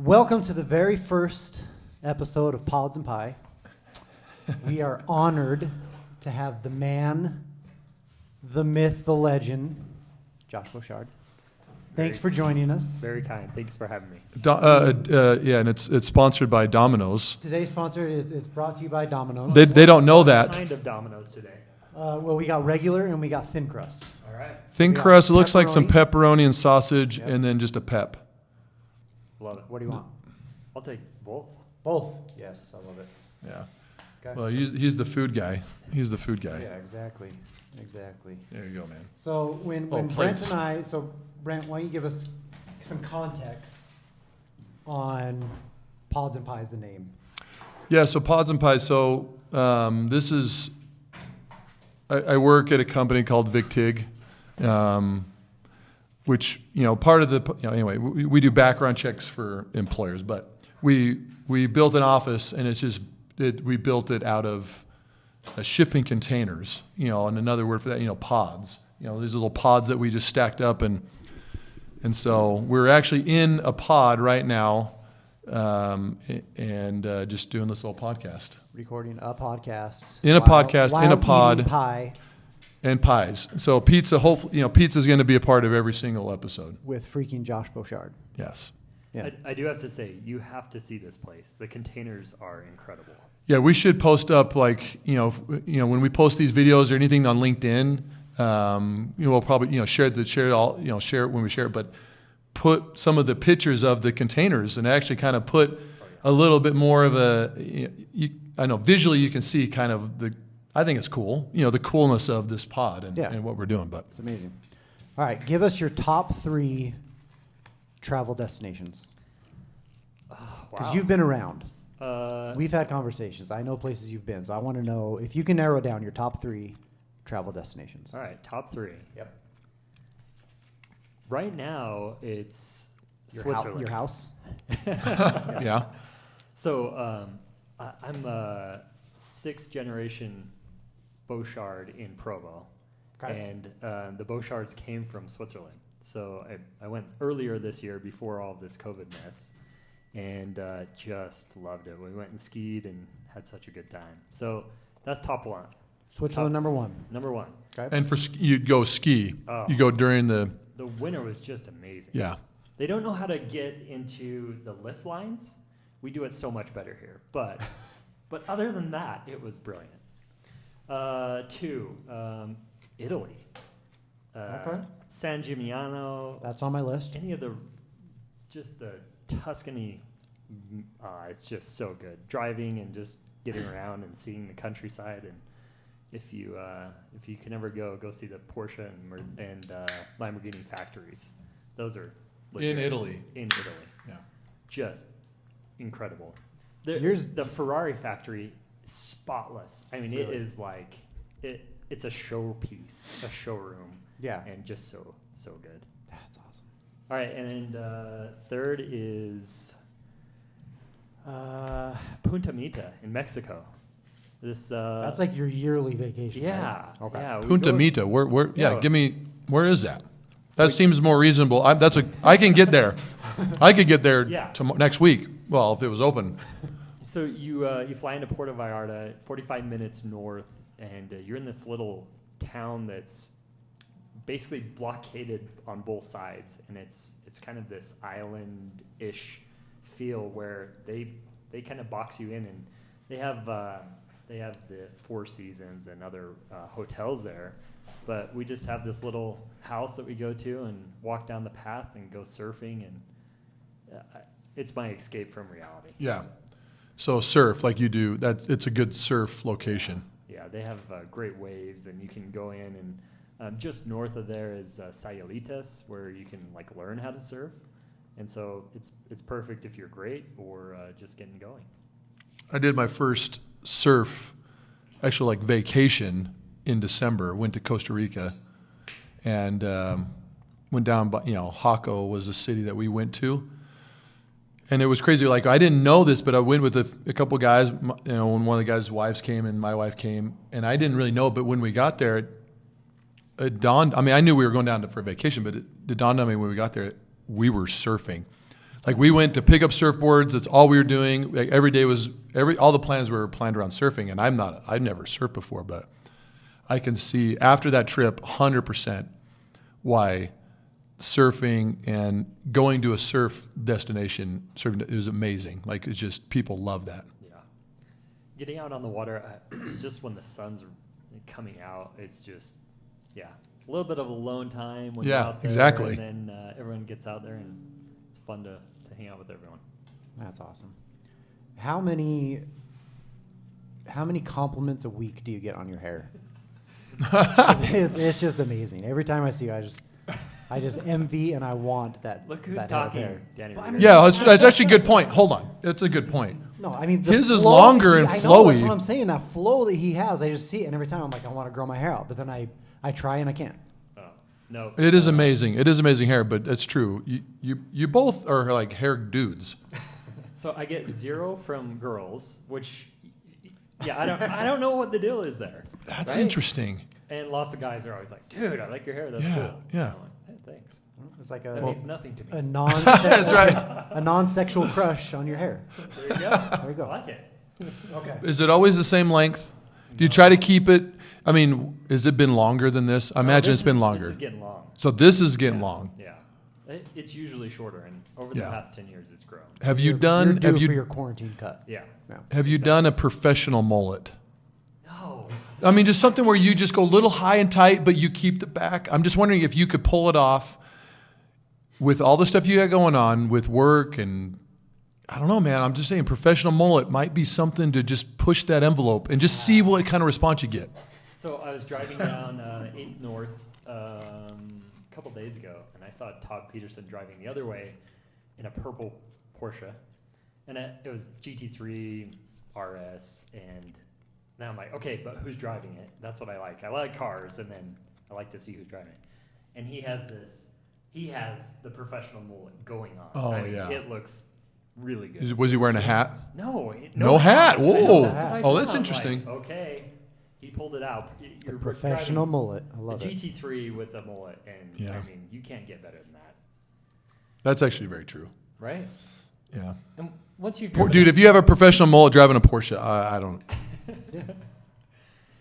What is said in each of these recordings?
Welcome to the very first episode of Pods and Pie. We are honored to have the man, the myth, the legend, Josh Boshard. Thanks for joining us. Very kind. Thanks for having me. And it's sponsored by Domino's. Today's sponsor, it's brought to you by Domino's. They don't know that. Kind of Domino's today. Well, we got regular and we got thin crust. All right. Thin got crust. It looks like some pepperoni. pepperoni and sausage, Yep. and then just a pep. Love it. What do you want? I'll take both. Both. Yes, I love it. Yeah. Okay. Well, he's the food guy. He's the food guy. Yeah, exactly. Exactly. There you go, man. So when Brent plates. and I, Brent, why don't you give us some context on Pods and Pies, the name? Yeah. So Pods and Pies. So this is. I work at a company called VicTig, which part of the anyway we do background checks for employers, but we built an office and we built it out of shipping containers, and another word for that, pods. These little pods that we just stacked up, and so we're actually in a pod right now, and just doing this little podcast. Recording a podcast. In a podcast, in a pod. Eating pie And pies. So pizza, hopefully, pizza is going to be a part of every single episode. with freaking Josh Boshard. Yes. Yeah. I do have to say, you have to see this place. The containers are incredible. Yeah, we should post up when we post these videos or anything on LinkedIn. We'll probably share it when we share it, but put some of the pictures of the containers and actually kind of put a little bit more of I know visually you can see kind of I think it's cool, the coolness of this pod and what we're doing. But It's amazing. All right, give us your top 3 travel destinations. Because Wow. you've been around. Uh, We've had conversations. I know places you've been, so I want to know if you can narrow down your top 3 travel destinations. all right, top 3. Yep. Right now, it's Your, Switzerland. your house. yeah. So I'm a 6th generation Boshard in Provo, Okay. and the Boshards came from Switzerland. So I went earlier this year before all this COVID mess, and just loved it. We went and skied and had such a good time. So that's top 1. Switzerland, number 1. Number 1. Okay. And you'd go ski. Oh. You go during the The winter was just amazing. yeah. They don't know how to get into the lift lines. We do it so much better here. But other than that, it was brilliant. 2, Italy. Okay. San Gimignano. That's on my list. Any of the Tuscany. It's just so good. Driving and just getting around and seeing the countryside. And if you can ever go see the Porsche and Lamborghini factories. Those are legit. In Italy. In Italy. Yeah. Just incredible. Yours- The Ferrari factory, spotless. I mean, Really? it is like it's a showpiece, a showroom. Yeah. And just so good. That's awesome. All right, and 3rd is Punta Mita in Mexico. This That's like your yearly vacation. yeah, Right? Okay. yeah. we Punta go- Mita. Where? Yeah. Yeah. Where is that? That seems more reasonable. I can get there. I could get there Yeah. next week. Well, if it was open. So you fly into Puerto Vallarta, 45 minutes north, and you're in this little town that's basically blockaded on both sides, and it's kind of this island-ish feel where they kind of box you in, and they have the Four Seasons and other hotels there, but we just have this little house that we go to and walk down the path and go surfing, and it's my escape from reality. Yeah. So surf like you do. It's a good surf location. Yeah, they have great waves, and you can go in, and just north of there is Sayalitas, where you can learn how to surf, and so it's perfect if you're great or just getting going. I did my first surf, actually vacation in December. Went to Costa Rica, and went down. By, Jaco was a city that we went to, and it was crazy. I didn't know this, but I went with a couple guys. When one of the guys' wives came and my wife came, and I didn't really know. But when we got there, it dawned. I mean, I knew we were going down for vacation, but it dawned on me when we got there, we were surfing. Like we went to pick up surfboards. That's all we were doing. Like every day was all the plans were planned around surfing. And I've never surfed before, but I can see after that trip 100% why surfing and going to a surf destination surfing is amazing. Like it's just people love that. Yeah. Getting out on the water, just when the sun's coming out, it's just, a little bit of alone time when you're out there. Exactly. And then everyone gets out there, and it's fun to hang out with everyone. That's awesome. How many compliments a week do you get on your hair? it's just amazing. Every time I see you, I just envy and I want that. Look who's that talking, hair. Danny. But I mean, Yeah, that's actually a good point. Hold on. That's a good point. No, I mean his is flow longer and I know, that's flowy. what I'm saying. That flow that he has, I just see it, and every time I'm like, I want to grow my hair out, but then I try and I can't. No. It is amazing. It is amazing hair, but it's true. You both are like hair dudes. So I get 0 from girls, which, I don't know what the deal is there. That's right? interesting. And lots of guys are always like, dude, I like your hair. That's Yeah, cool. yeah. I'm like, hey, thanks. It's like That means nothing to me. a non That's right. a non-sexual crush on your hair. There you go. There you go. I like it. Okay. Is it always the same length? Do you try to keep it? I mean, has it been longer than this? I imagine it's been longer. This is getting long. So this is getting long. Yeah. It's usually shorter, and over the past 10 years, it's grown. Have you You're done? due Have for you your quarantine cut? Yeah. have you done a professional mullet? No. I mean, just something where you just go a little high and tight, but you keep the back. I'm just wondering if you could pull it off with all the stuff you got going on with work and I don't know, man. I'm just saying professional mullet might be something to just push that envelope and just see what kind of response you get. So I was driving down 8th North a couple days ago, and I saw Todd Peterson driving the other way in a purple Porsche. And it was GT3 RS, and now I'm like, okay, but who's driving it? That's what I like. I like cars, and then I like to see who's driving it. And he has the professional mullet going on. Oh, I mean, yeah. It looks really good. Was he wearing a hat? No. No hat. I know, Whoa. that's what I Oh, saw. that's I'm interesting. like, okay. He pulled it out. You're Professional driving mullet. I the love it. GT3 with the mullet, and Yeah. I mean, you can't get better than that, That's actually very true. right? Yeah. And once you, Dude, if you have a professional mullet driving a Porsche, I don't.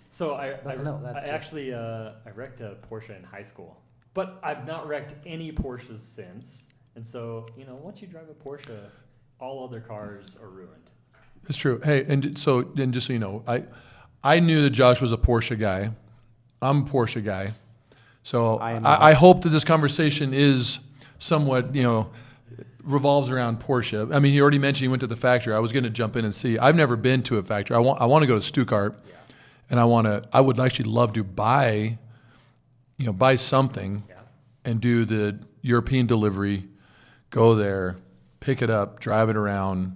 so I No, that's it. actually I wrecked a Porsche in high school, but I've not wrecked any Porsches since. And so once you drive a Porsche, all other cars are ruined. It's true. Hey, and just so you know, I knew that Josh was a Porsche guy. I'm a Porsche guy. So I am not. I hope that this conversation is somewhat, revolves around Porsche. I mean, you already mentioned you went to the factory. I was going to jump in and see. I've never been to a factory. I want to go to Stuttgart, and I would actually love to buy something and do the European delivery, go there, pick it up, drive it around.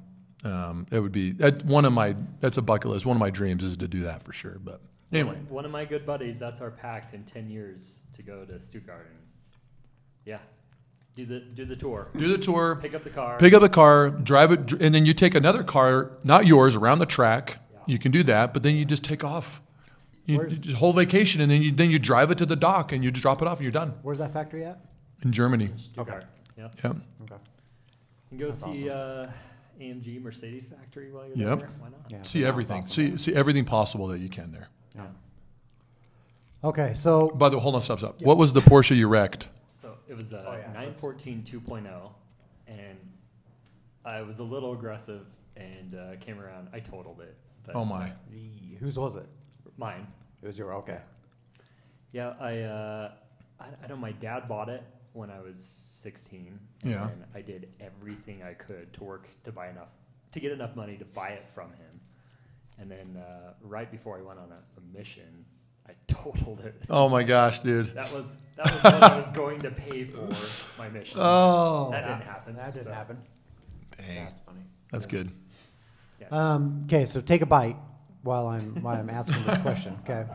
It would be that's a bucket list. One of my dreams is to do that for sure. But anyway, One of my good buddies, that's our pact in 10 years to go to Stuttgart and do the tour. do the tour, Pick up the car. drive it, and then you take another car, not yours, around the track. Yeah. You can do that, but then you just take off. You Where's- just whole vacation, and then you drive it to the dock, and you just drop it off, and you're done. Where's that factory at? In Germany. Stuttgart. Yep. Yeah. Okay. And go That's see AMG Mercedes factory while you're Yep. there. Why not? Yeah, See that's everything. awesome. See everything possible that you can there. Yeah. Okay, so By the way, hold on, stop. Yeah. What was the Porsche you wrecked? So it was a Oh, yeah, 914 2.0, and I was a little aggressive and came around. I totaled it. But Oh my. whose was it? Mine. It was your okay. Yeah, I know my dad bought it when I was 16. And Yeah. then I did everything I could to get enough money to buy it from him. And then right before I went on a mission, I totaled it. Oh my gosh, dude. That was what I was going to pay for my mission. Oh. That didn't happen. That didn't so, happen. Dang. That's funny. That's good. Yeah. Okay, so take a bite while I'm asking this question. Okay,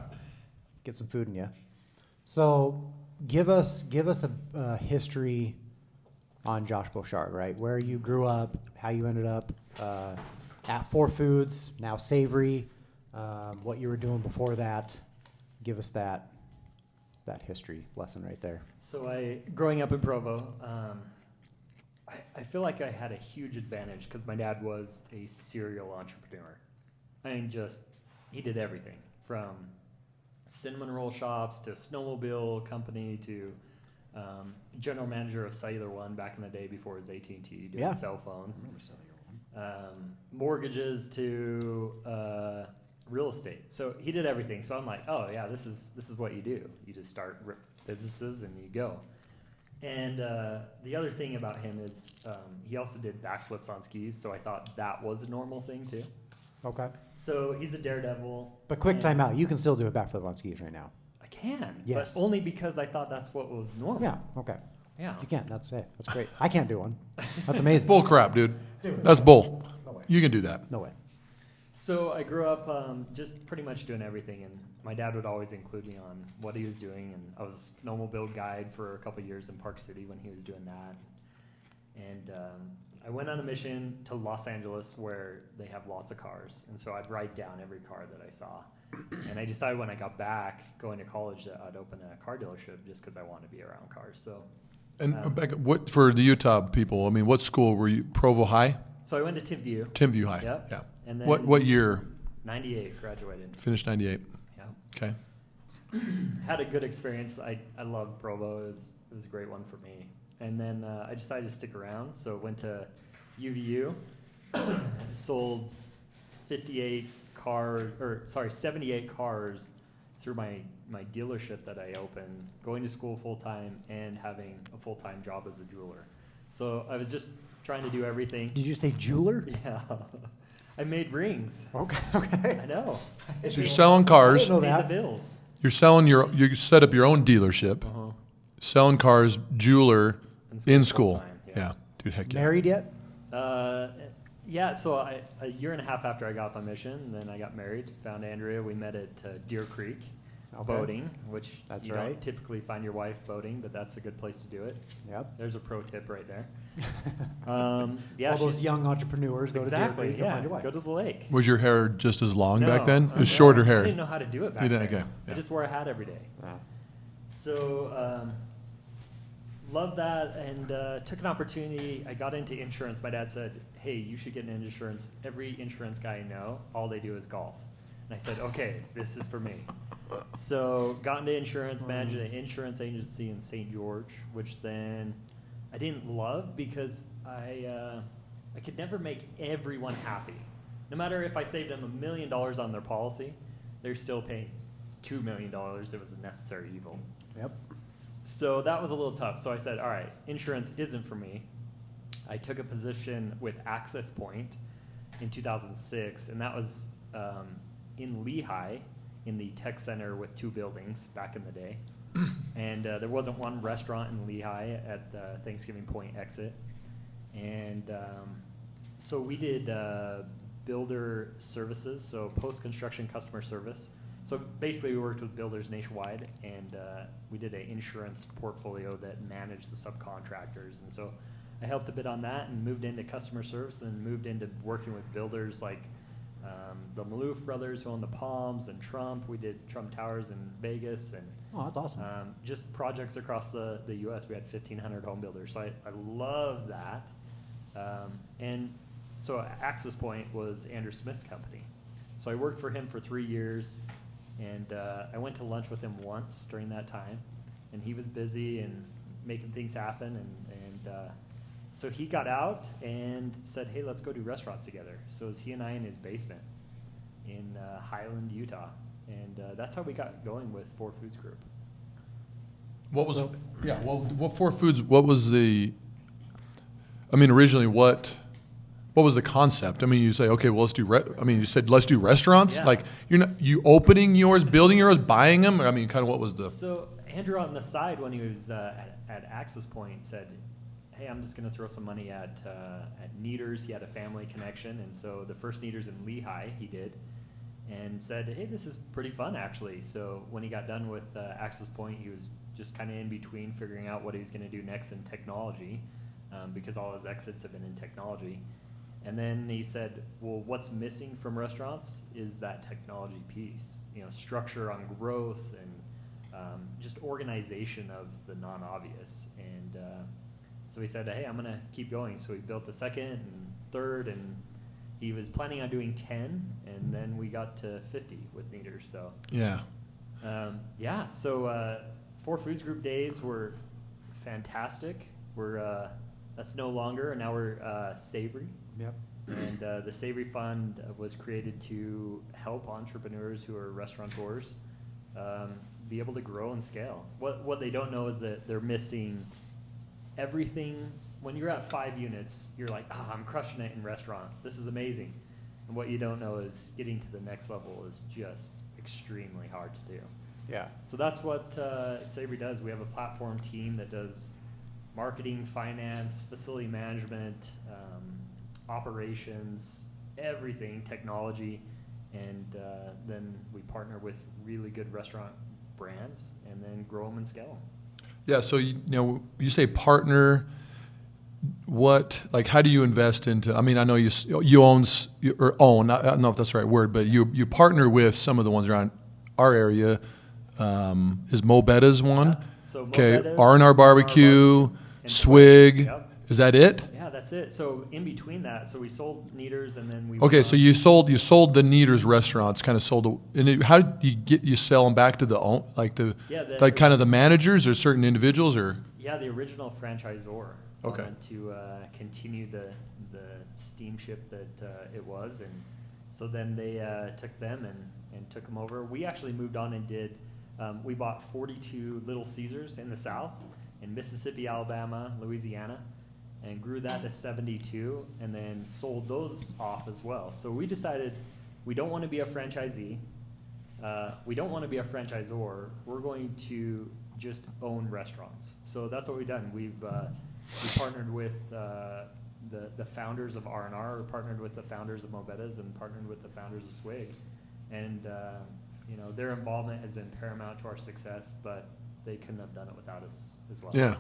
get some food in you. So give us a history on Josh Boshard, right? Where you grew up, how you ended up at Four Foods, now Savory, what you were doing before that. Give us that history lesson right there. So growing up in Provo, I feel like I had a huge advantage because my dad was a serial entrepreneur. I mean, he did everything from cinnamon roll shops to snowmobile company to general manager of Cellular One back in the day before it was AT&T doing cell phones. Mortgages to real estate. So he did everything. So I'm like, oh yeah, this is what you do. You just start businesses and you go. And the other thing about him is he also did backflips on skis. So I thought that was a normal thing too. Okay. So he's a daredevil. But quick time out. You can still do a backflip on skis right now. I can. Yes. But only because I thought that's what was normal. Yeah. Okay. Yeah. You can. That's it. That's great. I can't do one. That's amazing. Bull crap, dude. That's bull. No way. You can do that. No way. So I grew up just pretty much doing everything, and my dad would always include me on what he was doing, and I was a snowmobile guide for a couple years in Park City when he was doing that. And I went on a mission to Los Angeles where they have lots of cars, and so I'd write down every car that I saw. And I decided when I got back, going to college, that I'd open a car dealership just because I wanted to be around cars. So, And what for the Utah people? I mean, what school were you? Provo High? so I went to Timview. Timview High. Yep. Yeah. And then What year? 98 graduated. Finished 98. Yeah. Okay. Had a good experience. I loved Provo. It was a great one for me. And then I decided to stick around, so went to UVU, sold 78 cars through my dealership that I opened, going to school full time and having a full time job as a jeweler. So I was just trying to do everything. Did you say jeweler? Yeah. I made rings. Okay. Okay. I know. So you're selling cars. I didn't know Paid that. the bills. You set up your own dealership, Uh-huh. selling cars, jeweler in school. full-time, Yeah. Dude, heck yeah. Married yet? Yeah, so a year and a half after I got off my mission, then I got married, found Andrea. We met at Deer Creek boating, which That's you right. don't typically find your wife boating, but that's a good place to do it. Yep. There's a pro tip right there. All those young entrepreneurs go to Deer exactly, Creek to find your wife. go to the lake. Was your hair just as long back No, then? It was no, shorter I hair. didn't know how to do it back You then. didn't? Okay, I yeah. just wore a hat every day. Wow. So loved that and took an opportunity. I got into insurance. My dad said, hey, you should get into insurance. Every insurance guy I know, all they do is golf. And I said, okay, this is for me. So got into insurance, managed an insurance agency in St. George, which then I didn't love because I could never make everyone happy. No matter if I saved them $1 million on their policy, they're still paying $2 million. It was a necessary evil. Yep. So that was a little tough. So I said, all right, insurance isn't for me. I took a position with Access Point in 2006, and that was in Lehigh in the tech center with 2 buildings back in the day. And there wasn't one restaurant in Lehigh at the Thanksgiving Point exit. And so we did builder services, so post-construction customer service. So basically, we worked with builders nationwide, and we did an insurance portfolio that managed the subcontractors. And so I helped a bit on that and moved into customer service, then moved into working with builders like the Maloof brothers who own the Palms and Trump. We did Trump Towers in Vegas and Oh, that's awesome. just projects across the U.S. We had 1,500 home builders. So I love that. And so Access Point was Andrew Smith's company. So I worked for him for 3 years. And I went to lunch with him once during that time, and he was busy and making things happen. And so he got out and said, hey, let's go do restaurants together. So it was he and I in his basement in Highland, Utah. And that's how we got going with Four Foods Group. What was what Four Foods? What was the? I mean, originally, what was the concept? I mean, you say, okay, well, let's do. You said let's do restaurants. Yeah. Like you opening yours, building yours, buying them. I mean, kind of what was the? So Andrew on the side when he was at Access Point said, hey, I'm just going to throw some money at Kneaders. He had a family connection, and so the first Kneaders in Lehigh he did, and said, hey, this is pretty fun actually. So when he got done with Access Point, he was just kind of in between figuring out what he was going to do next in technology, because all his exits have been in technology. And then he said, well, what's missing from restaurants is that technology piece, structure on growth and just organization of the non-obvious. And So he said, hey, I'm going to keep going. So he built the second and third, and he was planning on doing 10, and then we got to 50 with Kneaders. So Yeah. So 4 Foods Group days were fantastic. That's no longer, and now we're Savory. Yep. And the Savory Fund was created to help entrepreneurs who are restaurateurs be able to grow and scale. What they don't know is that they're missing everything. When you're at 5 units, you're like, I'm crushing it in restaurant. This is amazing. And what you don't know is getting to the next level is just extremely hard to do. Yeah. So that's what Savory does. We have a platform team that does marketing, finance, facility management, operations, everything, technology, and then we partner with really good restaurant brands and then grow them and scale them. Yeah. So you say partner. How do you invest into? I mean, I know you own. I don't know if that's the right word, but you partner with some of the ones around our area. Is Mo Betta's one? Yeah. So Mo okay, Betta's, R&R Barbecue, Swig. Yep. Is that it? Yeah, that's it. So in between that, so we sold Kneaders, and then we. Okay, so you sold the Kneaders restaurants, kind of sold. How did you sell them back to the kind of the managers or certain individuals or? Yeah, the original franchisor Okay. wanted to continue the steamship that it was, and so then they took them and took them over. We actually moved on and did. We bought 42 Little Caesars in the South, in Mississippi, Alabama, Louisiana, and grew that to 72, and then sold those off as well. So we decided we don't want to be a franchisee. We don't want to be a franchisor. We're going to just own restaurants. So that's what we've done. We partnered with the founders of R&R, partnered with the founders of Mo Betta's, and partnered with the founders of Swig. And their involvement has been paramount to our success, but they couldn't have done it without us as well. Yeah.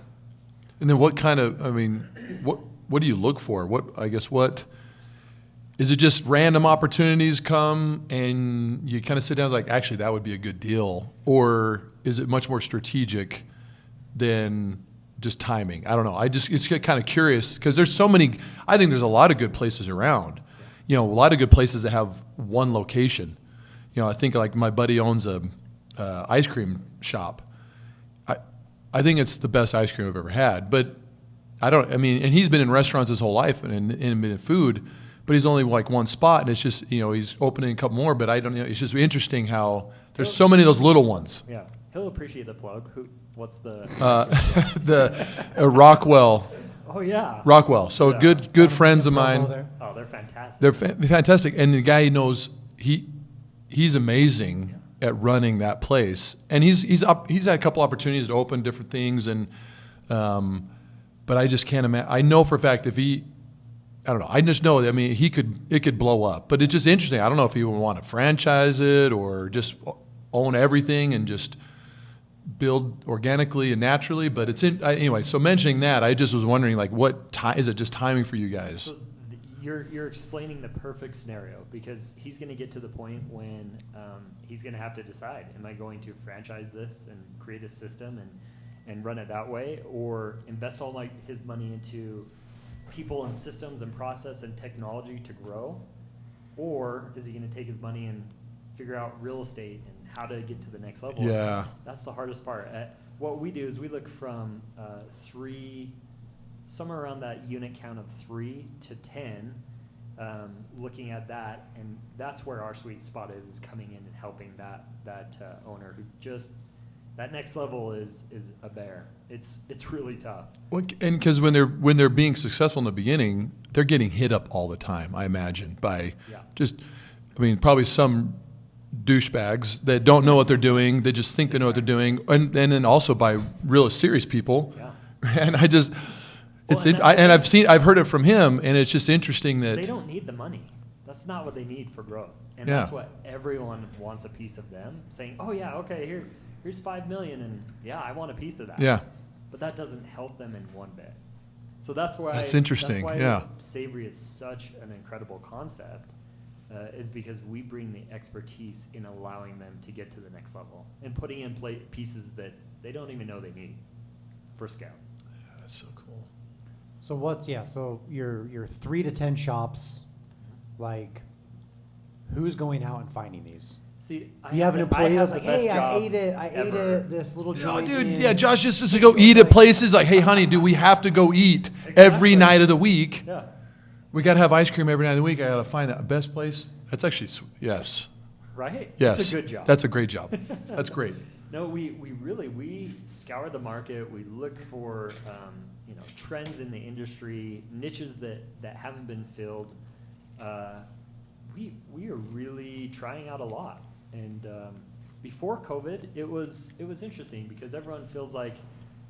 And then what do you look for? What is it just random opportunities come and you kind of sit down and like, actually that would be a good deal? Or is it much more strategic than just timing? I don't know. It's kind of curious because there's so many, I think there's a lot of good places around, a lot of good places that have one location. I think like my buddy owns a ice cream shop. I think it's the best ice cream I've ever had, but and he's been in restaurants his whole life and been in food, but he's only like one spot, and it's just, he's opening a couple more, but I don't know. It's just interesting how there's so many of those little ones. Yeah. He'll appreciate the plug. What's the? Rockwell. Oh yeah. Rockwell. So Yeah. good friends of mine. Oh, they're fantastic. They're fantastic. And the guy knows, he's amazing at running that place, and he's had a couple opportunities to open different things, and but I just can't imagine. I know for a fact I don't know. I just know that, it could blow up, but it's just interesting. I don't know if he would want to franchise it or just own everything and just build organically and naturally. But anyway. So mentioning that, I just was wondering, like, is it just timing for you guys? So you're explaining the perfect scenario, because he's going to get to the point when he's going to have to decide, am I going to franchise this and create a system and run it that way, or invest all his money into people and systems and process and technology to grow, or is he going to take his money and figure out real estate and how to get to the next level? Yeah. That's the hardest part. What we do is we look from somewhere around that unit count of 3 to 10, looking at that, and that's where our sweet spot is coming in and helping that owner who just, that next level is a bear. It's really tough. Well, and because when they're being successful in the beginning, they're getting hit up all the time, I imagine, by probably some douchebags that don't know what they're doing. They just think they know what they're doing, and then also by real serious people. Yeah. And I've heard it from him, and it's just interesting that they don't need the money. That's not what they need for growth, and Yeah. that's what everyone wants a piece of them. Saying, "Oh yeah, okay, here's $5 million, and yeah, I want a piece of that." Yeah. But that doesn't help them in one bit. So that's why That's interesting, That's why yeah. Savory is such an incredible concept, is because we bring the expertise in allowing them to get to the next level and putting in pieces that they don't even know they need for scale. That's so cool. So so your 3 to 10 shops, like, who's going out and finding these? See, You have an employee that's the like, best hey, I job ate it, ever. this little Oh, joint. dude, in- yeah, Josh just has to go eat at places like, hey, honey, do we have to go eat every Exactly. night of the week? Yeah. We got to have ice cream every night of the week. I got to find that best place. That's actually, Right? yes. It's a good job. That's a great job. That's great. No, we scour the market. We look for trends in the industry, niches that haven't been filled. We are really trying out a lot. And before COVID, it was interesting because everyone feels like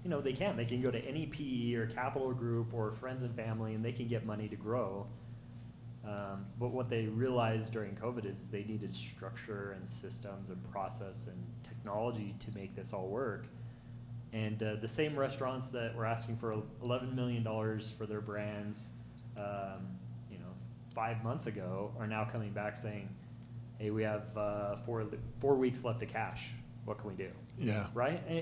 they can go to any PE or capital group or friends and family and they can get money to grow. But what they realized during COVID is they needed structure and systems and process and technology to make this all work. And the same restaurants that were asking for $11 million for their brands, 5 months ago, are now coming back saying, "Hey, we have 4 weeks left of cash. What can we do?" Yeah. Right? And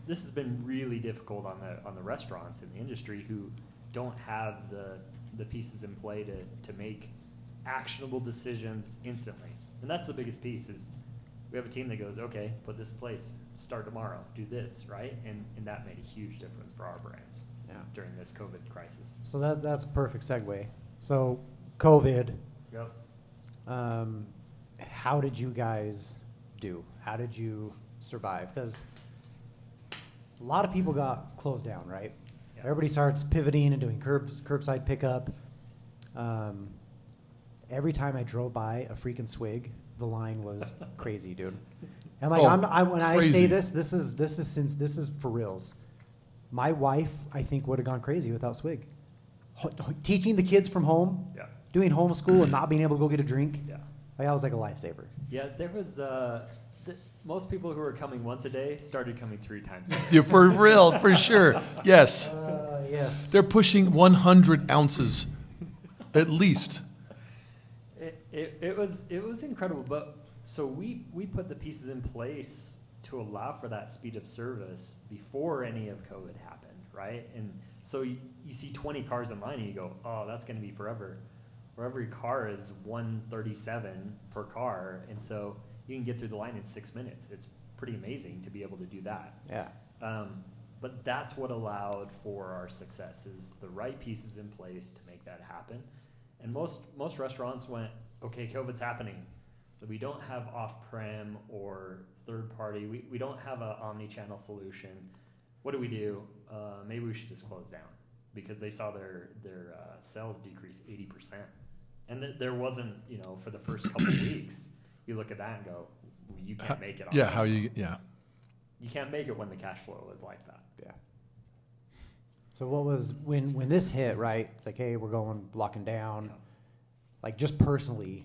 this has been really difficult on the restaurants in the industry who don't have the pieces in play to make actionable decisions instantly. And that's the biggest piece is we have a team that goes, okay, put this in place, start tomorrow, do this, right? And that made a huge difference for our brands during this COVID crisis. So that's a perfect segue. So COVID, Yep. how did you guys do? How did you survive? Because a lot of people got closed down, right? Yeah. Everybody starts pivoting and doing curbside pickup. Every time I drove by a freaking Swig, the line was crazy, dude. And like when I say crazy. this is for reals. My wife, I think, would have gone crazy without Swig. Teaching the kids from home, Yeah. doing homeschool, and not being able to go get a drink. Yeah. Like, that was like a lifesaver. Yeah, there was most people who were coming once a day started coming 3 times. Yeah, for real, for sure. Yes. Yes. They're pushing 100 ounces at least. It was incredible, but so we put the pieces in place to allow for that speed of service before any of COVID happened, right? And so you see 20 cars in line and you go, oh, that's going to be forever. Where every car is $137 per car, and so you can get through the line in 6 minutes. It's pretty amazing to be able to do that. Yeah. But that's what allowed for our success is the right pieces in place to make that happen. And most restaurants went, okay, COVID's happening. So we don't have off-prem or third-party. We don't have an omni-channel solution. What do? Maybe we should just close down because they saw their sales decrease 80%. And there wasn't, for the first couple of weeks, you look at that and go, well, you can't make it. You can't make it when the cash flow is like that. Yeah. So what was, when this hit, right, it's like, hey, we're locking down. Yeah. Like, just personally,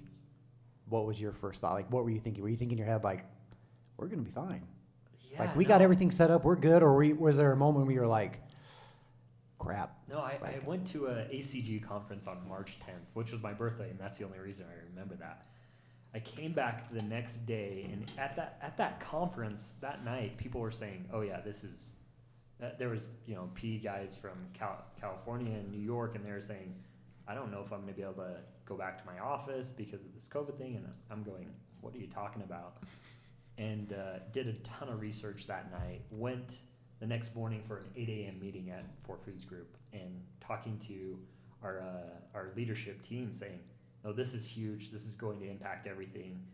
what was your first thought? Like, what were you thinking? Were you thinking in your head, like, we're going to be fine? Yeah, we got everything set up, we're good? Or was there a moment where you were like, crap? No, I went to a ACG conference on March 10th, which was my birthday, and that's the only reason I remember that. I came back the next day, and at that conference that night, people were saying, "Oh yeah, this is." There was PE guys from California and New York, and they were saying, "I don't know if I'm going to be able to go back to my office because of this COVID thing." And I'm going, "What are you talking about?" And did a ton of research that night. Went the next morning for an 8 a.m. meeting at Fort Foods Group and talking to our leadership team, saying, "No, this is huge. This is going to impact everything.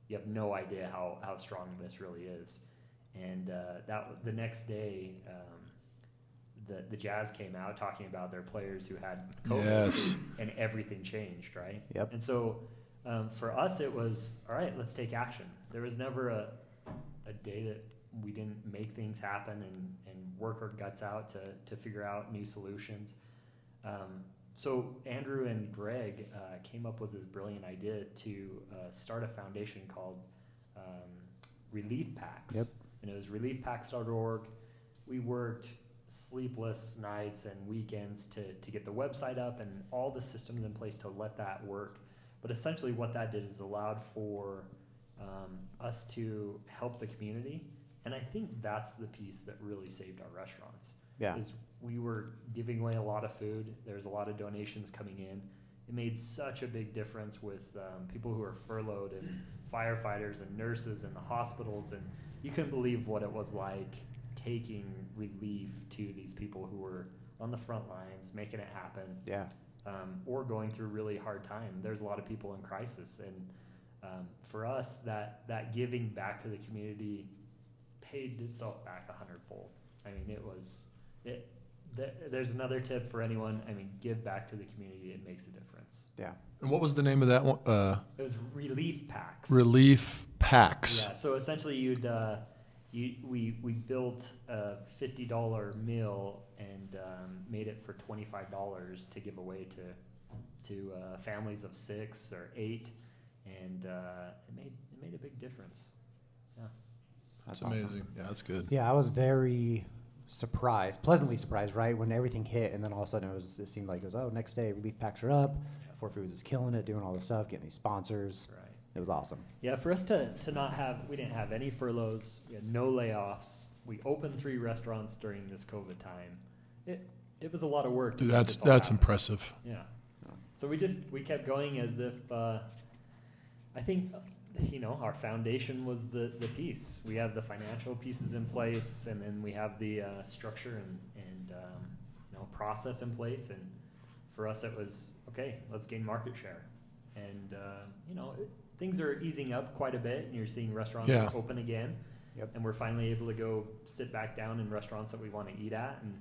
You have no idea how strong this really is." And the next day, the Jazz came out talking about their players who had COVID, Yes. and everything changed, right? Yep. And so for us, it was, all right, let's take action. There was never a day that we didn't make things happen and work our guts out to figure out new solutions. So Andrew and Greg came up with this brilliant idea to start a foundation called Relief Packs. Yep. And it was reliefpacks.org. We worked sleepless nights and weekends to get the website up and all the systems in place to let that work. But essentially what that did is allowed for us to help the community. And I think that's the piece that really saved our restaurants. Yeah. is we were giving away a lot of food. There's a lot of donations coming in. It made such a big difference with people who are furloughed and firefighters and nurses and the hospitals, and you couldn't believe what it was like taking relief to these people who were on the front lines, making it happen, Yeah. or going through really hard time. There's a lot of people in crisis, and for us, that giving back to the community paid itself back 100-fold. I mean, there's another tip for anyone. I mean, give back to the community. It makes a difference. Yeah. And what was the name of that one? It was relief packs. Relief packs. Yeah. So essentially, we built a $50 meal and made it for $25 to give away to families of 6 or 8, and it made a big difference. Yeah. That's awesome. amazing. Yeah, that's good. Yeah, I was very pleasantly surprised, right, when everything hit, and then all of a sudden it seemed like next day relief packs are up, For Foods is killing it, doing all this stuff, getting these sponsors. Right. It was awesome. Yeah, for us to not have, we didn't have any furloughs, we had no layoffs. We opened 3 restaurants during this COVID time. It was a lot of work. Dude, to make this all that's happen. impressive. Yeah. So we kept going as if, I think, our foundation was the piece. We have the financial pieces in place, and then we have the structure and process in place. And for us, it was, okay, let's gain market share. And, things are easing up quite a bit, and you're seeing restaurants open again. Yep. And we're finally able to go sit back down in restaurants that we want to eat at, and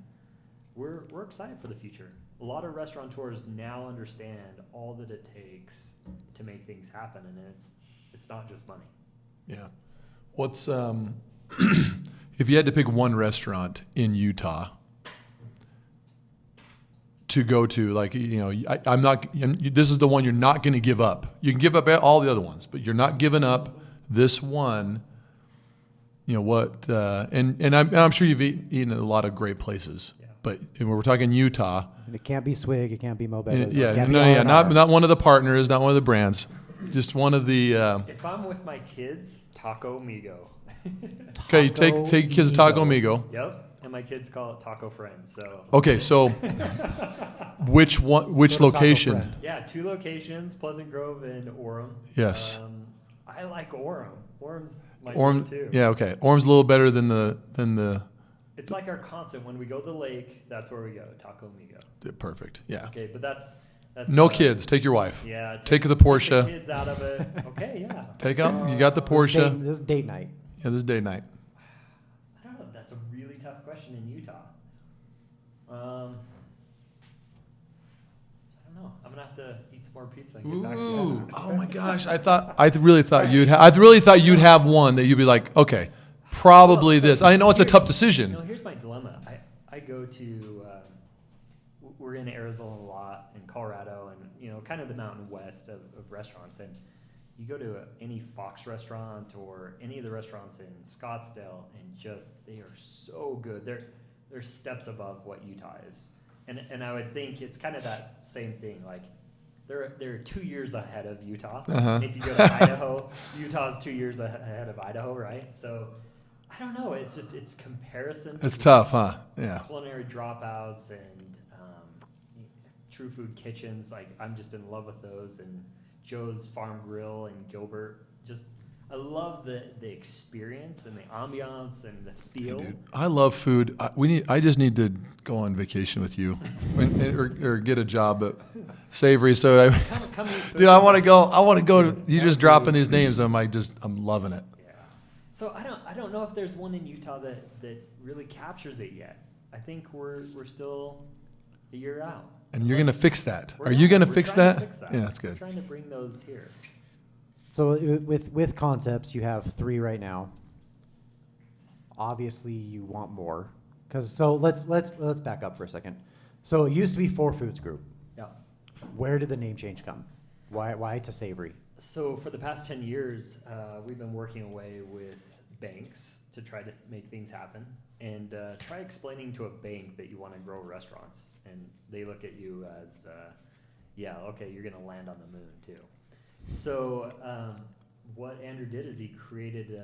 we're excited for the future. A lot of restaurateurs now understand all that it takes to make things happen, and it's not just money. Yeah. What's if you had to pick one restaurant in Utah to go to, like, I'm not. This is the one you're not going to give up. You can give up all the other ones, but you're not giving up this one. What? And I'm sure you've eaten at a lot of great places. Yeah. But when we're talking Utah, And it can't be Swig, it can't be Mo Betta's, yeah, it can't be yeah, R&R. not one of the partners, not one of the brands, just one of the. If I'm with my kids, Taco Migo. Okay, take kids to Taco Migo. Yep. And my kids call it Taco Friends. So. Okay, so which one? Which Go to Taco location? Friend. Yeah, 2 locations, Pleasant Grove and Orem. Yes. I like Orem. Orem's my Orem, go-to. yeah, okay. Orem's a little better than the. It's like our constant. When we go to the lake, that's where we go, Taco Migo. Perfect. Yeah. Okay, but that's No kids. Take your wife. Yeah. Take the Porsche. The kids out of it. Okay, yeah. Take them. You got the Porsche. This is date night. Yeah, this is day night. I don't know. That's a really tough question in Utah. I don't know. I'm gonna have to eat some more pizza and get back to Ooh! you. Oh my gosh! I really thought you'd have one that you'd be like, okay, probably Well, so this. I know it's a here's- tough decision. Here's my dilemma. I go to, we're in Arizona a lot, and Colorado, and kind of the Mountain West of restaurants. And you go to any Fox restaurant or any of the restaurants in Scottsdale, and they are so good. They're steps above what Utah is. And I would think it's kind of that same thing. Like they're 2 years ahead of Utah. Uh-huh. If you go to Idaho, Utah's 2 years ahead of Idaho, right? So I don't know. It's comparison. It's to tough, huh? Yeah. culinary dropouts and True Food Kitchens. Like, I'm just in love with those, and Joe's Farm Grill in Gilbert. I love the experience and the ambiance and the feel. Dude, I love food. I just need to go on vacation with you, or get a job at Savory. So Come eat food dude, I with want to us. go. I want to go. You just dropping these names. I'm loving it. Yeah. So I don't know if there's one in Utah that really captures it yet. I think we're still a year out. And you're gonna fix that. We're Are you gonna we're fix trying that? to fix that? Yeah, that's We're good. trying to bring those here. So with concepts, you have 3 right now. Obviously, you want more. Let's back up for a second. So it used to be 4 Foods Group. Yeah. Where did the name change come? Why to Savory? So for the past 10 years, we've been working away with banks to try to make things happen, and try explaining to a bank that you want to grow restaurants, and they look at you as, okay, you're going to land on the moon too. So what Andrew did is he created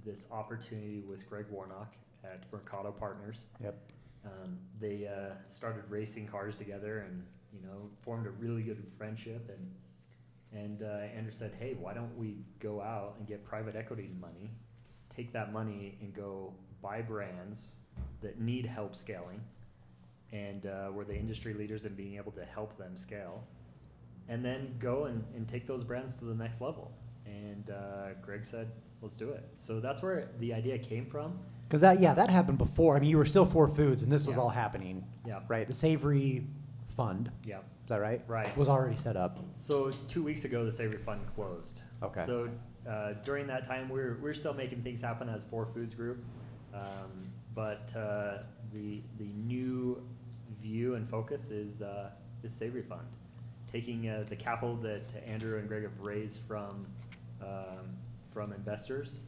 this opportunity with Greg Warnock at Mercado Partners. Yep. They started racing cars together, and formed a really good friendship. And Andrew said, "Hey, why don't we go out and get private equity money, take that money and go buy brands that need help scaling, and we're the industry leaders in being able to help them scale, and then go and take those brands to the next level." And Greg said, "Let's do it." So that's where the idea came from. Because that happened before. I mean, you were still 4 Foods, and this was Yeah. all happening. Yeah. Right. The Savory Fund. Yeah. Is that right? Right. Was already set up. So 2 weeks ago, the Savory Fund closed. Okay. So during that time, we're still making things happen as 4 Foods Group, but the new view and focus is Savory Fund, taking the capital that Andrew and Greg have raised from investors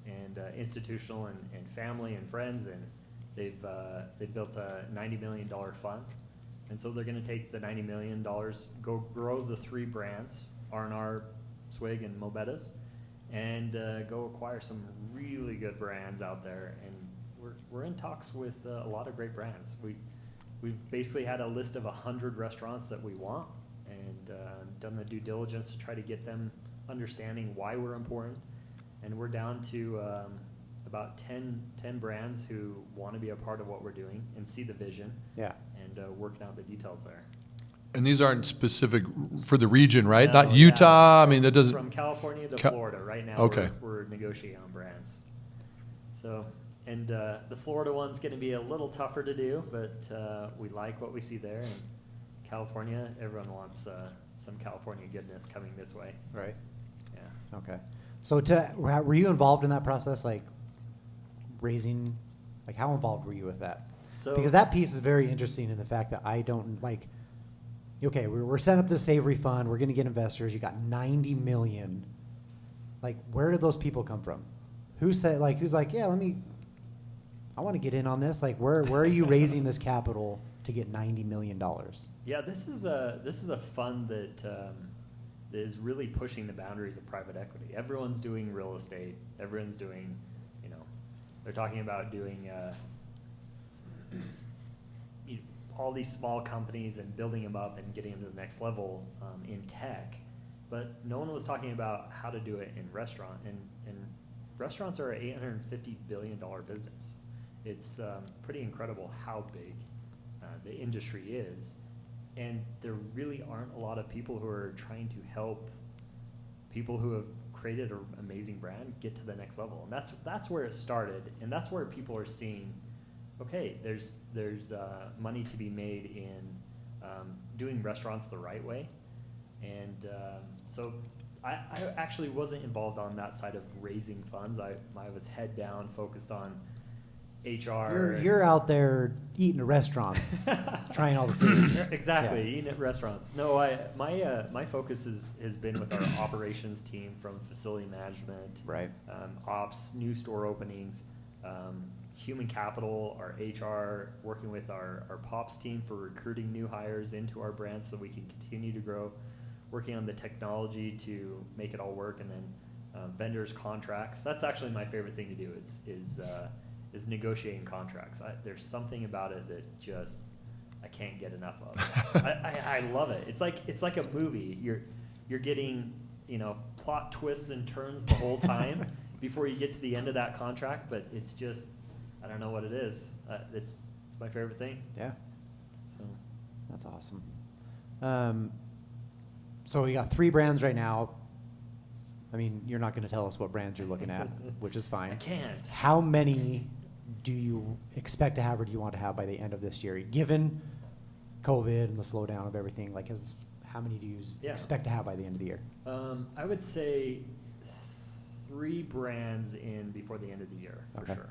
and institutional and family and friends, and they've built a $90 million fund. And so they're going to take the $90 million, go grow the 3 brands, R&R, Swig, and Mobetas, and go acquire some really good brands out there. And we're in talks with a lot of great brands. We've basically had a list of 100 restaurants that we want, and done the due diligence to try to get them understanding why we're important. And we're down to about 10 brands who want to be a part of what we're doing and see the vision. Yeah. And working out the details there. And these aren't specific for the region, right? No, Not Utah. yeah. I mean, that doesn't. From California to Florida right now. Okay. We're negotiating on brands. So, and the Florida one's going to be a little tougher to do, but we like what we see there. And California, everyone wants some California goodness coming this way. Right. Yeah. Okay. So were you involved in that process, like raising, like how involved were you with that? So, Because that piece is very interesting in the fact that I don't like, okay, we're setting up the Savory Fund, we're going to get investors, you got 90 million. Like, where did those people come from? Who's like, yeah, I want to get in on this. Like, where are you raising this capital to get $90 million? yeah, this is a fund that is really pushing the boundaries of private equity. Everyone's doing real estate. Everyone's doing, they're talking about doing all these small companies and building them up and getting them to the next level in tech. But no one was talking about how to do it in restaurant. And restaurants are an $850 billion business. It's pretty incredible how big the industry is. And there really aren't a lot of people who are trying to help people who have created an amazing brand get to the next level. And that's where it started. And that's where people are seeing, okay, there's money to be made in doing restaurants the right way. And so I actually wasn't involved on that side of raising funds. I was head down, focused on HR. You're out there eating at restaurants, trying all the food. Exactly, Yeah. eating at restaurants. No, my focus has been with our operations team, from facility management, Right. Ops, new store openings, human capital, our HR, working with our POPs team for recruiting new hires into our brand so we can continue to grow, working on the technology to make it all work, and then vendors, contracts. That's actually my favorite thing to do is negotiating contracts. There's something about it that just I can't get enough of. I love it. It's like a movie. You're getting plot twists and turns the whole time before you get to the end of that contract. But it's just, I don't know what it is. It's my favorite thing. Yeah. So That's awesome. So we got 3 brands right now. I mean, you're not going to tell us what brands you're looking at, which is fine. I can't. How many do you expect to have, or do you want to have by the end of this year? Given COVID and the slowdown of everything, how many do you expect to have by the end of the year? I would say 3 brands in before the end of the year, for Okay. sure.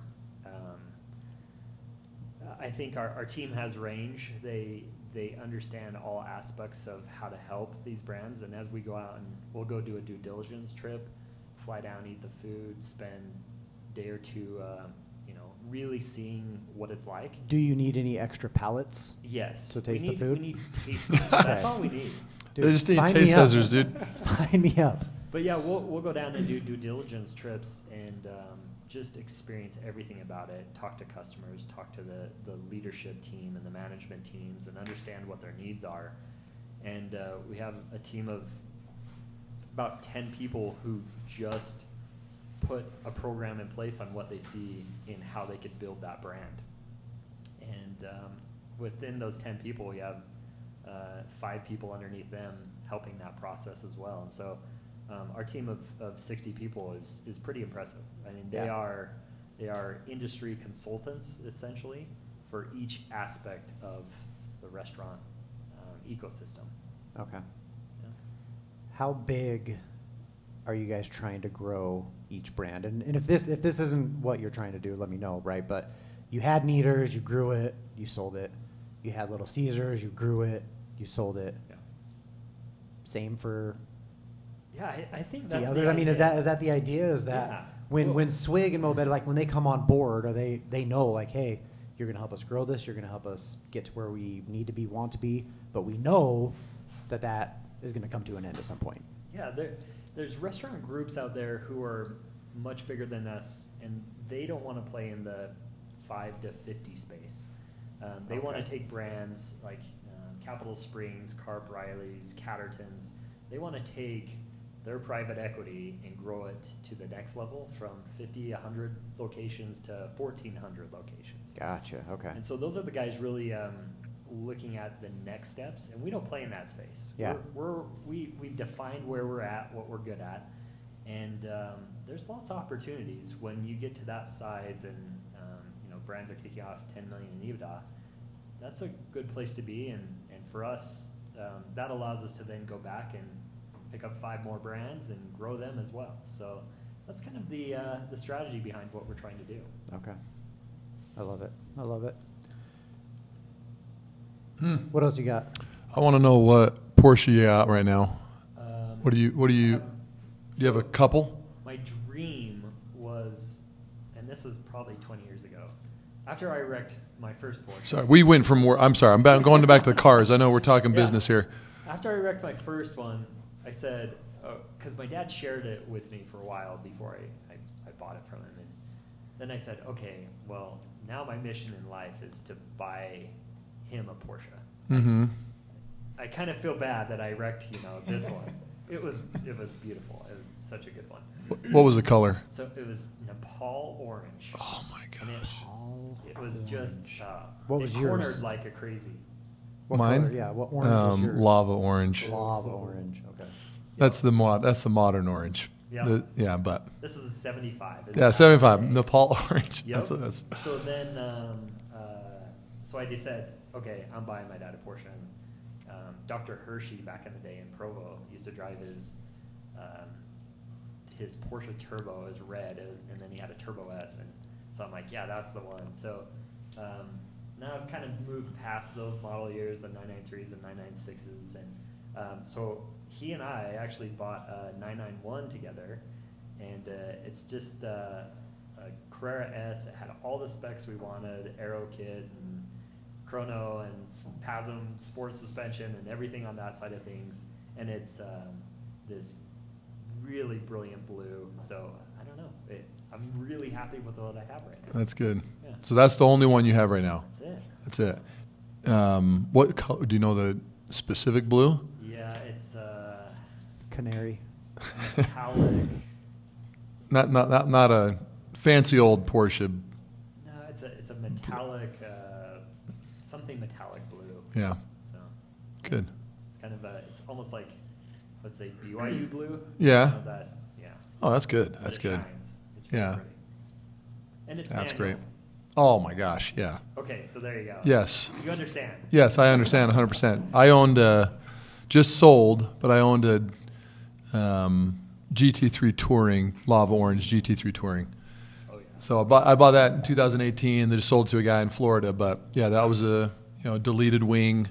I think our team has range. They understand all aspects of how to help these brands, and as we go out, and we'll go do a due diligence trip, fly down, eat the food, spend a day or two, really seeing what it's like. Do you need any extra pallets? Yes. To taste the food? We need taste. That's all we need. They just need sign taste me up. testers, dude. Sign me up. But yeah, we'll go down and do due diligence trips, and just experience everything about it, talk to customers, talk to the leadership team and the management teams, and understand what their needs are. And we have a team of about 10 people who just put a program in place on what they see in how they could build that brand. And within those 10 people, we have 5 people underneath them helping that process as well. And so our team of 60 people is pretty impressive. I mean, they are industry consultants, essentially, for each aspect of the restaurant ecosystem. Okay. Yeah. How big are you guys trying to grow each brand? And if this isn't what you're trying to do, let me know, right? But you had Kneaders, you grew it, you sold it. You had Little Caesars, you grew it, you sold it. Yeah. Same for Yeah, I think the that's others. the I mean, is idea. that the idea? Is that Yeah. when Swig and Mobed, like when they come on board, are they know like, hey, you're gonna help us grow this, you're gonna help us get to where we need to be, want to be, but we know that is gonna come to an end at some point. Yeah, there's restaurant groups out there who are much bigger than us, and they don't want to play in the 5 to 50 space. They want to Okay. take brands like Capital Springs, Carp Riley's, Catterton's. They want to take their private equity and grow it to the next level from 50, 100 locations to 1,400 locations. Gotcha. Okay. And so those are the guys really looking at the next steps, and we don't play in that space. Yeah. We've defined where we're at, what we're good at, and there's lots of opportunities when you get to that size, and brands are kicking off 10 million in EBITDA. That's a good place to be, and for us, that allows us to then go back and pick up 5 more brands and grow them as well. So that's kind of the strategy behind what we're trying to do. Okay. I love it. I love it. Hmm. What else you got? I want to know what Porsche you got right now. Um, What do you do you have a so couple? My dream was, and this was probably 20 years ago, after I wrecked my first Porsche. Sorry, we went from where, I'm sorry, I'm going back to the cars. I know we're talking Yeah. business here. After I wrecked my first one, I said, because my dad shared it with me for a while before I bought it from him. And then I said, okay, well, now my mission in life is to buy him a Porsche. Mm-hmm. I kind of feel bad that I wrecked, this one. It was beautiful. It was such a good one. What was the color? So it was Nepal orange. Oh my And gosh. it was just What was it yours? cornered like a crazy. What Mine? color? Yeah. What orange is yours? Lava orange. Lava orange. Okay. That's the modern orange. Yeah. But This is a 75. yeah, 75 Nepal orange. Yep. That's So then, so I just said, okay, I'm buying my dad a Porsche. And Dr. Hershey back in the day in Provo used to drive his Porsche Turbo as red, and then he had a Turbo S, and so I'm like, yeah, that's the one. So now I've kind of moved past those model years, the 993s and 996s, and so he and I actually bought a 991 together, and it's just a Carrera S. It had all the specs we wanted, aero kit and chrono and PASM sports suspension and everything on that side of things, and it's this really brilliant blue. So I don't know. I'm really happy with what I have right now. That's good. Yeah. So that's the only one you have right now. That's it. That's it. What color, do you know the specific blue? Yeah, it's Canary. metallic. Not a fancy old Porsche. No, it's a metallic, something metallic blue. Yeah. So Good. it's kind of it's almost like, let's say BYU blue. Yeah. That, yeah. Oh, that's good. But That's it good. shines. It's really Yeah. pretty. And it's That's manual. great. Oh my gosh. Yeah. Okay, so there you go. Yes. You understand. Yes, I understand 100%. I owned just sold, but I owned a GT3 Touring, Lava Orange GT3 Touring. Oh yeah. So I bought that in 2018. They just sold to a guy in Florida. But yeah, that was a deleted wing.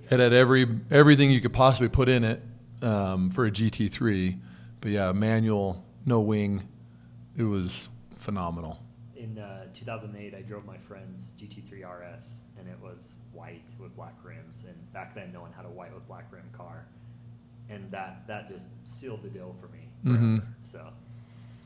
It had everything you could possibly put in it for a GT3. But yeah, manual, no wing. It was phenomenal. In 2008, I drove my friend's GT3 RS, and it was white with black rims. And back then, no one had a white with black rim car, and that just sealed the deal for me. Mhm. Forever. So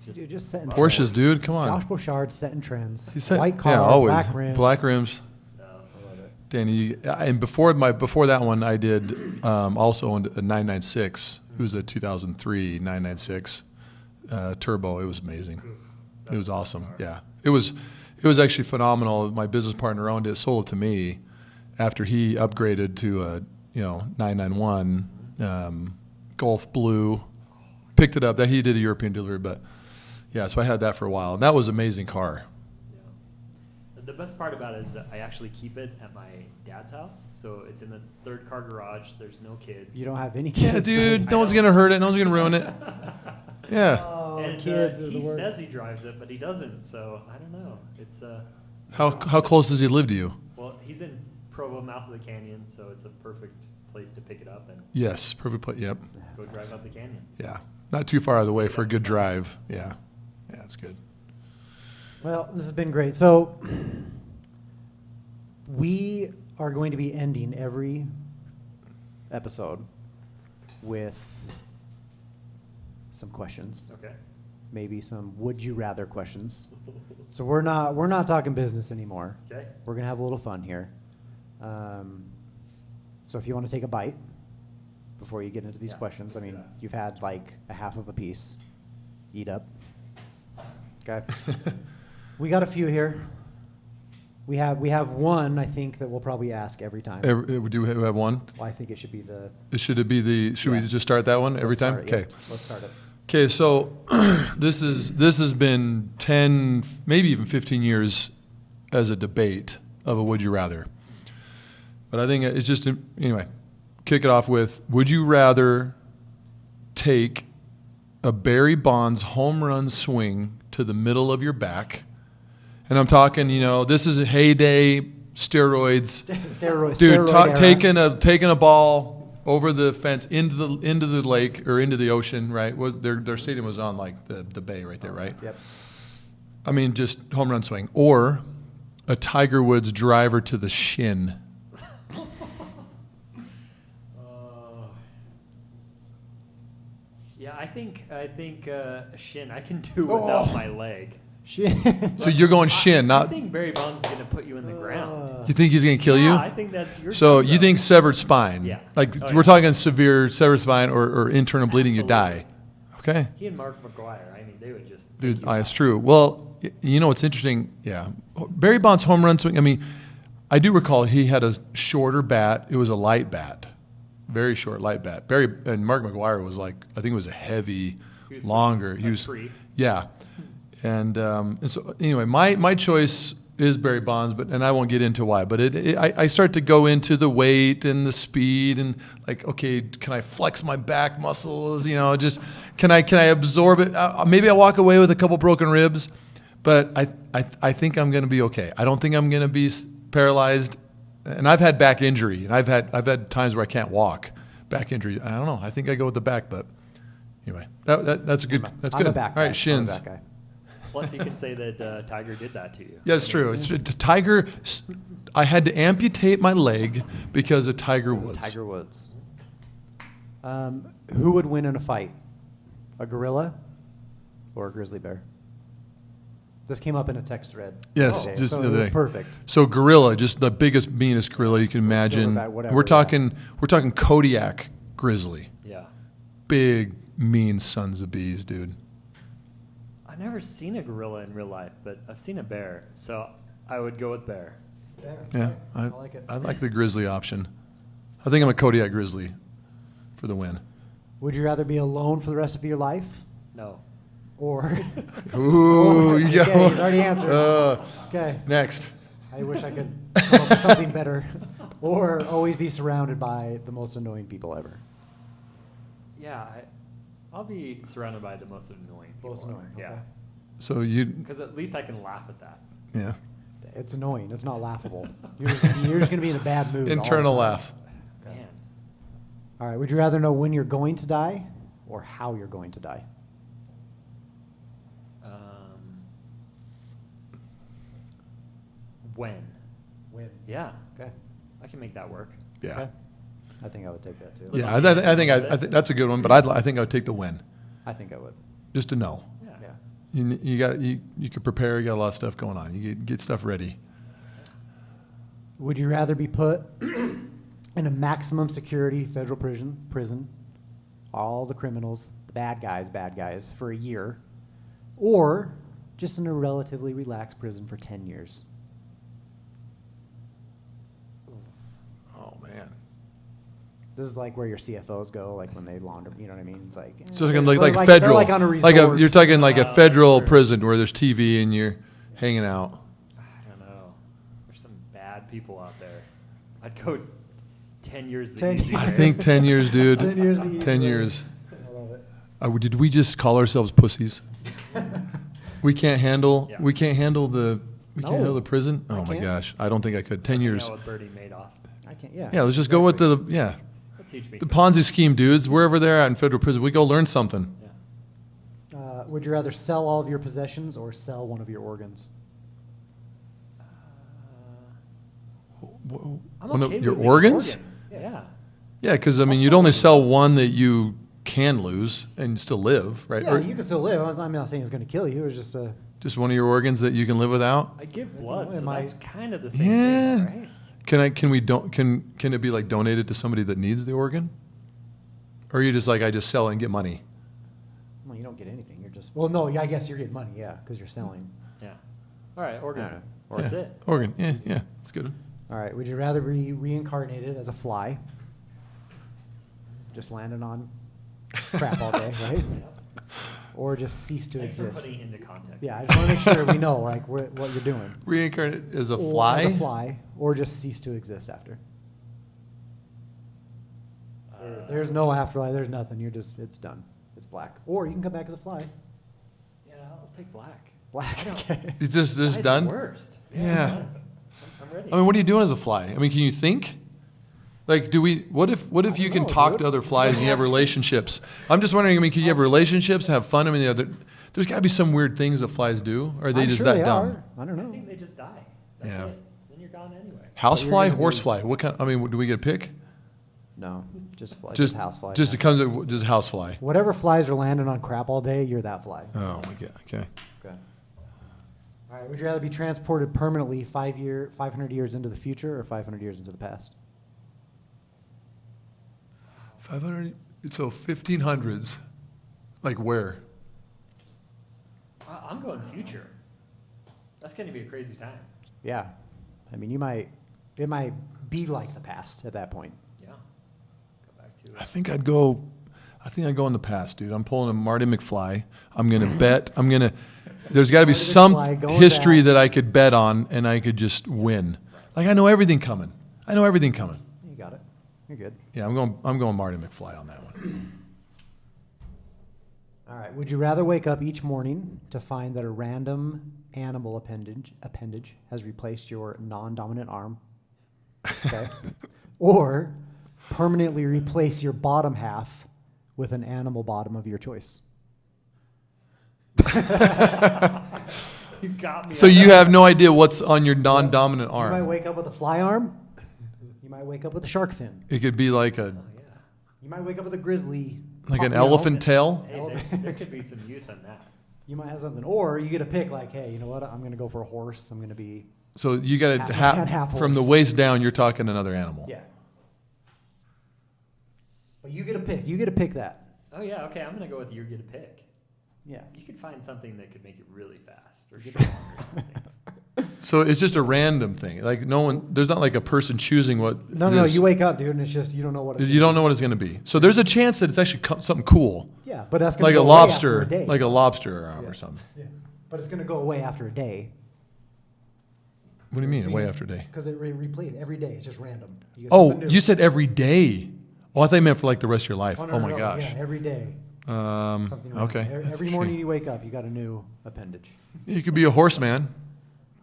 just Dude, just setting Porsches, trends. dude, come on. Josh Boshard setting trends. He said, White car, yeah, always black rims. no. I love it. Danny, and before that one, I did also owned a 996. It was a 2003 996 turbo. It was amazing. It was awesome. Yeah, it was actually phenomenal. My business partner owned it, sold it to me after he upgraded to a 991 Gulf Blue. Picked it up. That he did a European delivery, but yeah, so I had that for a while, and that was an amazing car. Yeah. The best part about it is that I actually keep it at my dad's house, so it's in the third car garage. There's no kids. You don't have any kids. Yeah, dude, no one's gonna hurt it. No one's gonna ruin it. Yeah. Oh, And kids are he the worst. says he drives it, but he doesn't. So I don't know. It's How close does he live to you? well, he's in Provo, mouth of the canyon, so it's a perfect place to pick it up and Yes, perfect place. Yep. go drive up the canyon. Yeah. Not too far out of the way for a good drive. Yeah. Yeah, that's good. Well, this has been great. So we are going to be ending every episode with some questions, Okay. maybe some would you rather questions. So we're not talking business anymore. Okay. We're gonna have a little fun here. So if you want to take a bite before you get into these Yeah, questions, I let's do mean, that. you've had like a half of a piece. Eat up. Okay. We got a few here. We have one, I think, that we'll probably ask every time. Do we have one? Well, I think it should be the. Should it be should Yeah. we just start that one every Let's time? start it, yeah. Okay. Let's start it. Okay, so this has been 10, maybe even 15 years as a debate of a would you rather. But I think it's just, anyway, kick it off with, would you rather take a Barry Bonds home run swing to the middle of your back? And I'm talking, this is a heyday steroids. Steroid. Dude, steroid era. taking a ball over the fence into the lake or into the ocean, right? Their stadium was on like the bay right there, right? Yep. I mean, just home run swing, or a Tiger Woods driver to the shin. Yeah, I think a shin I can do without my leg. Shit. So you're going shin, I not. think Barry Bonds is gonna put you in the ground. You think he's gonna kill Yeah, you? I think that's your. So thing, you though. think severed spine? Yeah. Like Oh, we're yeah. talking severe severed spine or internal bleeding, you die. Okay. He and Mark McGuire. I mean, they would just. take Dude, you out. it's true. Well, what's interesting? Yeah, Barry Bonds' home run swing. I mean, I do recall he had a shorter bat. It was a light bat, very short light bat. Barry and Mark McGuire was like, I think it was a heavy, He was longer. a tree. Yeah, and so anyway, my choice is Barry Bonds, and I won't get into why. But I start to go into the weight and the speed and like, okay, can I flex my back muscles? Just can I absorb it? Maybe I walk away with a couple broken ribs, but I think I'm going to be okay. I don't think I'm going to be paralyzed. And I've had back injury, and I've had times where I can't walk. Back injury. I don't know. I think I go with the back, but anyway, that's a good. That's I'm good. a back All guy. right, shins. I'm a back guy. Plus, you can say that Tiger did that to you. Yeah, it's true. It's Tiger. I had to amputate my leg because of Tiger Woods. Tiger Woods. Who would win in a fight? A gorilla or a grizzly bear? This came up in a text thread. Yes, today, just so the it other was day. perfect. So gorilla, just the biggest, meanest gorilla you can imagine. Silverback, whatever, We're yeah. talking Kodiak grizzly. Yeah. Big, mean sons of bees, dude. I've never seen a gorilla in real life, but I've seen a bear, so I would go with bear. Yeah, I like it. I like the grizzly option. I think I'm a Kodiak grizzly for the win. Would you rather be alone for the rest of your life, No. or Ooh, Okay, yeah. he's already answered. Okay, Next. I wish I could come up with something better, or always be surrounded by the most annoying people ever. Yeah, I'll be surrounded by the most annoying people. Most annoying, Yeah. okay. So you, Because at least I can laugh at that. yeah. It's annoying. It's not laughable. You're just gonna be in a bad mood. all the Internal time. laughs. Man. All right. Would you rather know when you're going to die, or how you're going to die? When? When. Yeah, Okay. I can make that work. Yeah. Okay. I think I would take that too. With Yeah, my I think that's a good one, but I think I would take the win, I think I would. just to know. Yeah. Yeah. You could prepare. You got a lot of stuff going on. You get stuff ready. Would you rather be put in a maximum security federal prison, all the criminals, the bad guys, for a year, or just in a relatively relaxed prison for 10 years? Oh man. This is like where your CFOs go, like when they launder. You know what I mean? It's like So they're like they're federal, like on a resort. you're talking like a federal sure. prison where there's TV and you're hanging out. I don't know. There's some bad people out there. I'd go 10 years. The 10 easy years. I way. think 10 years, dude. 10 years. The 10 easy years. way. I love it. Did we just call ourselves pussies? We can't handle. Yeah. We can't handle the. We No. can't handle the prison. I Oh my can't. gosh! I don't think I could. 10 Hang years. out with Bernie Madoff. I can't. Yeah. Yeah, let's just go with exactly. the He'll teach me. the something. Ponzi scheme, dudes. Wherever they're at in federal prison, we go learn something. Yeah. Would you rather sell all of your possessions or sell one of your organs? I'm One of okay your losing an organs? organ. Yeah. Yeah, because I mean, I'll you'd sell only one sell once. one that you can lose and still live, right? Yeah, Or you can still live. I'm not saying it's going to kill you. It's just a. just one of your organs that you can live without. I give blood, It so might- that's kind of the same Yeah. thing, right? Can it be like donated to somebody that needs the organ? Or are you just like, I just sell it and get money? Well, you don't get anything. You're just. Well, no. Yeah, I guess you're getting money. Yeah, because you're selling. Yeah. All right, organ. I don't know. Or that's Yeah. it. Organ. Yeah, it's good. All right. Would you rather be reincarnated as a fly? Just landing on crap all day, right? Or just cease to Thanks for exist? putting it into context. Yeah, I just want to make sure we know like what you're doing. Reincarnate as a Or fly? As a fly, or just cease to exist after. There's no afterlife. There's nothing. It's done. It's black. Or you can come back as a fly. Yeah, I'll take black. Black. Okay. It's just Fly's the done? worst. Yeah. I'm ready. I mean, what are you doing as a fly? I mean, can you think? Like, what if you don't can know, talk dude. to other flies and you have relationships? I'm just wondering, I mean, can you have relationships, have fun? I mean, there's got to be some weird things that flies do. Or are they I'm just sure that they dumb? are. I don't I know. think they just die. That's Yeah. it. Then you're gone anyway. Housefly, gonna be- horsefly? What kind? I mean, do we get a pick? No, just fly. Just house fly. Just yeah. it comes just housefly. Whatever flies are landing on crap all day, you're that fly. Oh my god. Okay. Okay. All right. Would you rather be transported permanently 500 years into the future, or 500 years into the past? 500. So 1500s. Like where? I'm going future. That's going to be a crazy time. Yeah. I mean, it might be like the past at that point. Yeah. Go back to I it. think I'd go in the past, dude. I'm pulling a Marty McFly. I'm gonna bet. There's got to be Marty some McFly going history back. that I could bet on, and I could just win. Like I know everything coming. You got it. You're good. Yeah, I'm going Marty McFly on that one. All right. Would you rather wake up each morning to find that a random animal appendage has replaced your non-dominant arm? Okay. Or permanently replace your bottom half with an animal bottom of your choice? You got me. So on you that. have no idea what's on your non-dominant You might arm. wake up with a fly arm. You might wake up with a shark fin. It could be like Oh, yeah. You might wake up with a grizzly. an you know, elephant tail. Hey, there could be some use on that. You might have something. Or you get a pick like, hey, you know what? I'm going to go for a horse. I'm going to be, So you got to Half man, half from the horse. waist down. You're talking another animal. yeah. But you get a pick. You get to pick that. Oh, yeah. Okay. I'm going to go with you get a pick. Yeah. You could find something that could make it really fast or strong or something. So it's just a random thing. Like there's not like a person choosing what. No, it no, is. you wake up, dude, and it's just, you don't know what it's You don't know what it's going to be. So there's a chance that it's actually something cool, Yeah, but that's going like to a go away after lobster, a day. like a lobster arm Yeah. or something. Yeah. But it's going to go away after a day. What do you mean, away after a day? Because it replays every day. It's just random. You get Oh, something new. you said every day. Oh, I thought you meant for like the rest of your life. no, Oh no, my no, gosh. Yeah, every day. Something random. Okay. Every That's morning true. you wake up, you got a new appendage. You could be a horseman.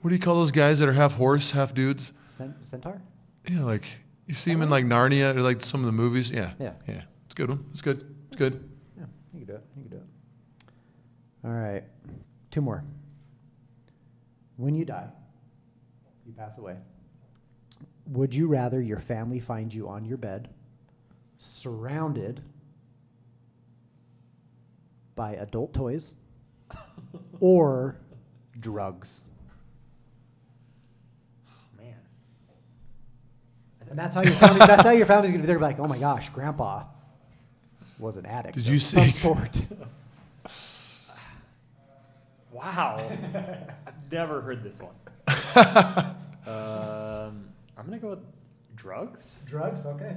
What do you call those guys that are half horse, half dudes? Centaur? Yeah, like you see them in like Narnia or like some of the movies. Yeah. Yeah. Yeah. It's a good one. It's good. It's good. Yeah, you can do it. You can do it. All right. 2 more. When you die, you pass away. Would you rather your family find you on your bed, surrounded by adult toys, or drugs. Man. And that's how your family's going to be there. Like, oh my gosh, Grandpa was an addict. Did of you some see- sort? Wow. I've never heard this one. I'm going to go with drugs. Drugs, okay.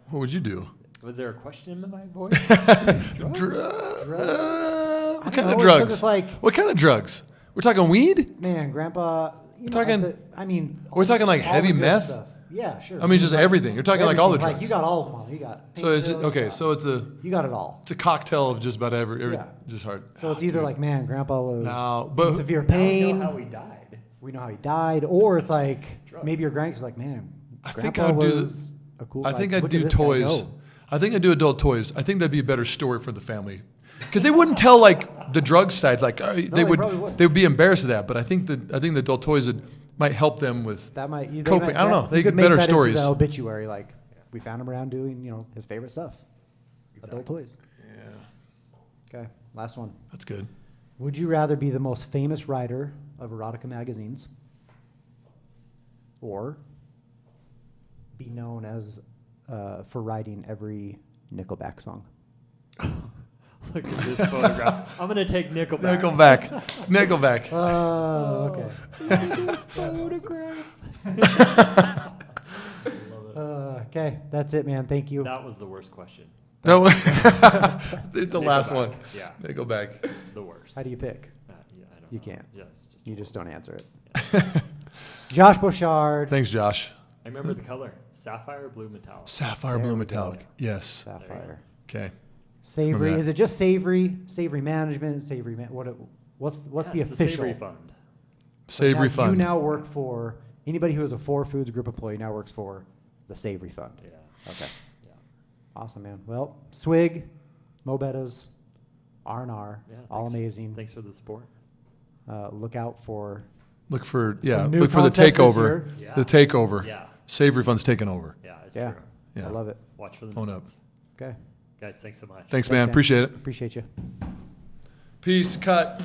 What would you do? Was there a question in my voice? Drugs? What kind know, of 'cause drugs? it's like- What kind of drugs? We're talking weed? Man, Grandpa. We're talking- We're talking like all heavy the good meth? Stuff. Yeah, sure. I mean, just everything. You're talking like all the Everything. drugs. Like you got all of them on. You got. So is it painkillers, okay? you got- So it's a you got it all. cocktail of just about every Yeah. just hard. So it's either like, man, Grandpa was No, but- in severe Now we pain. know how he died. We know how he died, or it's like Drugs. maybe your grandkids like, man, I think Grandpa I'd do was a cool. I think like, I'd look at do this guy toys. go. I think I'd do adult toys. I think that'd be a better story for the family, because they wouldn't tell like the drug side. Like they they would, probably would. they would be embarrassed of that. But I think the adult toys might help them with. That might they Coping. might- I don't know. that- They you could get make better that into stories. the obituary, like we found him around doing his favorite stuff, adult Exactly. toys. Yeah, Okay, last one. that's good. Would you rather be the most famous writer of erotica magazines, or be known as for writing every Nickelback song? Look at this photograph. I'm going to take Nickelback. Nickelback. Oh, okay. Photograph. Okay, that's it, man. Thank you. That was the worst question. No, the last Nickelback. one. Yeah. Nickelback. The worst. How do you pick? Yeah, I don't You know. can't. Yeah, it's just You just don't answer it. Josh Boshard. Thanks, Josh. I remember the color. Sapphire blue metallic. Sapphire There blue we go. metallic. Yes. Sapphire. Okay. Savory. Remember that. Is it just Savory? Savory Management? Savory what's the Yeah, it's official? Savory Fund. Savory now, Fund. You now work for anybody who is a Four Foods Group employee now works for the Savory Fund. Yeah. Okay. Yeah. Awesome, man. Well, Swig, Mo Bettas, R&R, Yeah, all thanks. amazing. Thanks for the support. Look out for Look for some new look for the concepts this takeover. year. Yeah. The takeover. Yeah. Savory Fund's taking over. Yeah, it's Yeah. true. Yeah. I love it. Watch for the Own up. minutes. Okay. Guys, thanks so much. Thanks, man. Appreciate it. Appreciate you. Peace. Cut.